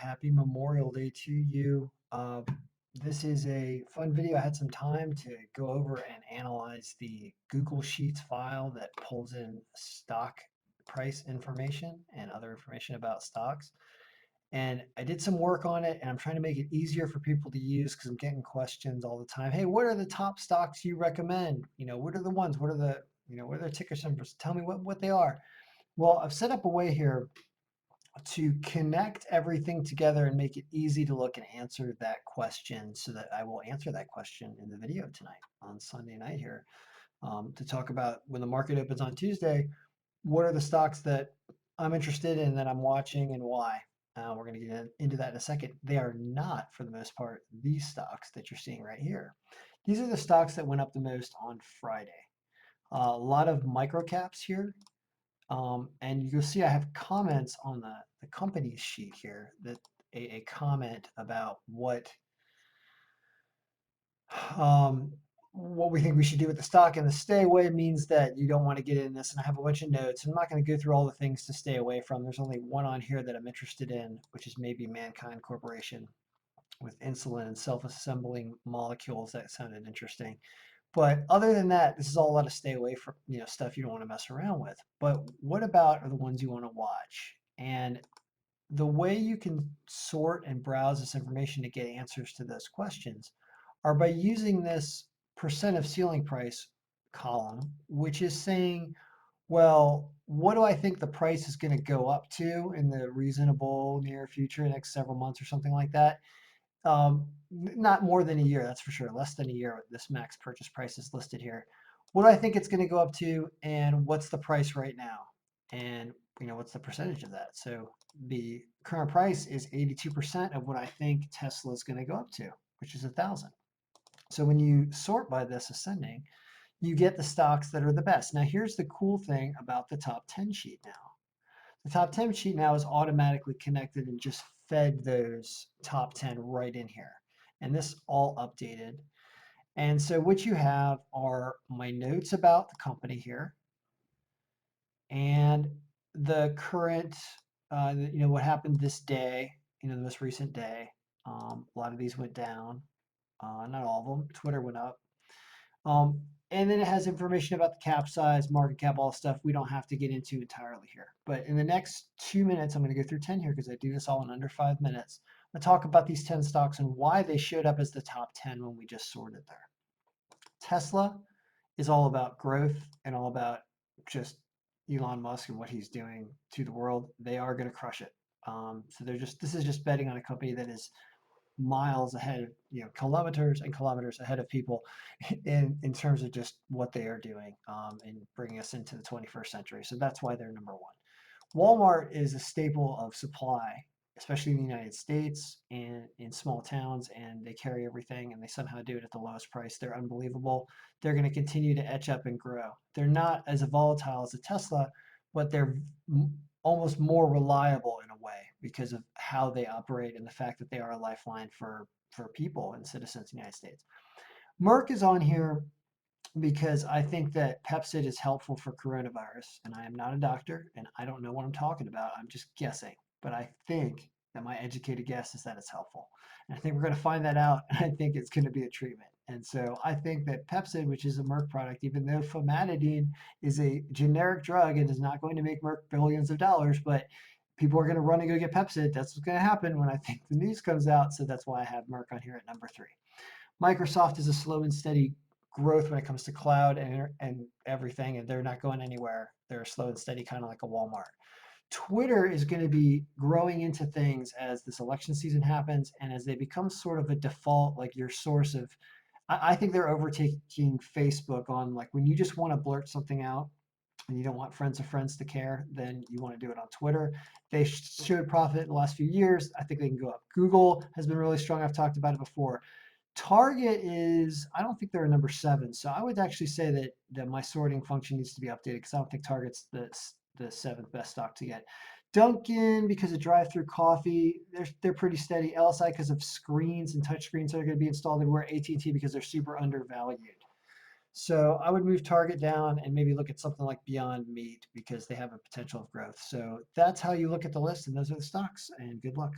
Happy Memorial Day to you. This is a fun video. I had some time to go over and analyze the Google Sheets file that pulls in stock price information and other information about stocks. And I did some work on it, and I'm trying to make it easier for people to use because I'm getting questions all the time. Hey, what are the top stocks you recommend? What are the ones? What are what are their ticker symbols? Tell me what they are. Well, I've set up a way here to connect everything together and make it easy to look and answer that question, so that I will answer that question in the video tonight on Sunday night here, to talk about when the market opens on Tuesday, what are the stocks that I'm interested in, that I'm watching, and why. We're going to get into that in a second. They are not, for the most part, these stocks that you're seeing right here. These are the stocks that went up the most on Friday. A lot of micro caps here. And you'll see I have comments on the company sheet here, that a comment about um, what we think we should do with the stock. And the stay away means that you don't want to get in this. And I have a bunch of notes. I'm not going to go through all the things to stay away from. There's only one on here that I'm interested in, which is maybe Mankind Corporation with insulin and self-assembling molecules. That sounded interesting. But other than that, this is all a lot of stay away from, stuff you don't want to mess around with. But what about are the ones you want to watch? And the way you can sort and browse this information to get answers to those questions are by using this percent of ceiling price column, which is saying, well, what do I think the price is going to go up to in the reasonable near future, next several months or something like that? Not more than a year, that's for sure. Less than a year. This max purchase price is listed here. What do I think it's going to go up to, and what's the price right now? And what's the percentage of that? So the current price is 82% of what I think Tesla is going to go up to, which is 1,000. So when you sort by this ascending, you get the stocks that are the best. Now here's the cool thing about the top 10 sheet now. The top 10 sheet now is automatically connected and just fed those top 10 right in here. And this all updated. And so what you have are my notes about the company here, and the current, what happened this day, the most recent day. A lot of these went down, not all of them. Twitter went up. And then it has information about the cap size, market cap, all stuff we don't have to get into entirely here. But in the next 2 minutes, I'm going to go through 10 here because I do this all in under 5 minutes. I'm going to talk about these 10 stocks and why they showed up as the top 10 when we just sorted there. Tesla is all about growth and all about just Elon Musk and what he's doing to the world. They are going to crush it. So this is just betting on a company that is miles ahead, kilometers and kilometers ahead of people in terms of just what they are doing, and bringing us into the 21st century. So that's why they're number one. Walmart is a staple of supply, especially in the United States and in small towns, and they carry everything and they somehow do it at the lowest price. They're unbelievable. They're going to continue to etch up and grow. They're not as volatile as a Tesla, but they're almost more reliable in a way because of how they operate and the fact that they are a lifeline for people and citizens in the United States. Merck is on here because I think that Pepcid is helpful for coronavirus, and I am not a doctor and I don't know what I'm talking about. I'm just guessing, but I think that my educated guess is that it's helpful. And I think we're going to find that out, and I think it's going to be a treatment. And so I think that Pepcid, which is a Merck product, even though famotidine is a generic drug and is not going to make Merck billions of dollars, but people are going to run and go get Pepcid. That's what's going to happen when I think the news comes out. So that's why I have Merck on here at number 3. Microsoft is a slow and steady growth when it comes to cloud and everything, and they're not going anywhere. They're slow and steady, kind of like a Walmart. Twitter is going to be growing into things as this election season happens and as they become sort of a default, like your source of. I think they're overtaking Facebook on, like, when you just want to blurt something out and you don't want friends of friends to care, then you want to do it on Twitter. They showed profit in the last few years. I think they can go up. Google has been really strong. I've talked about it before. Target is, I don't think they're a number 7. So I would actually say that my sorting function needs to be updated because I don't think Target's the 7th best stock to get. Dunkin', because of drive-through coffee, they're pretty steady. LSI because of screens and touch screens that are going to be installed everywhere. AT&T because they're super undervalued. So I would move Target down and maybe look at something like Beyond Meat because they have a potential of growth. So that's how you look at the list, and those are the stocks, and good luck.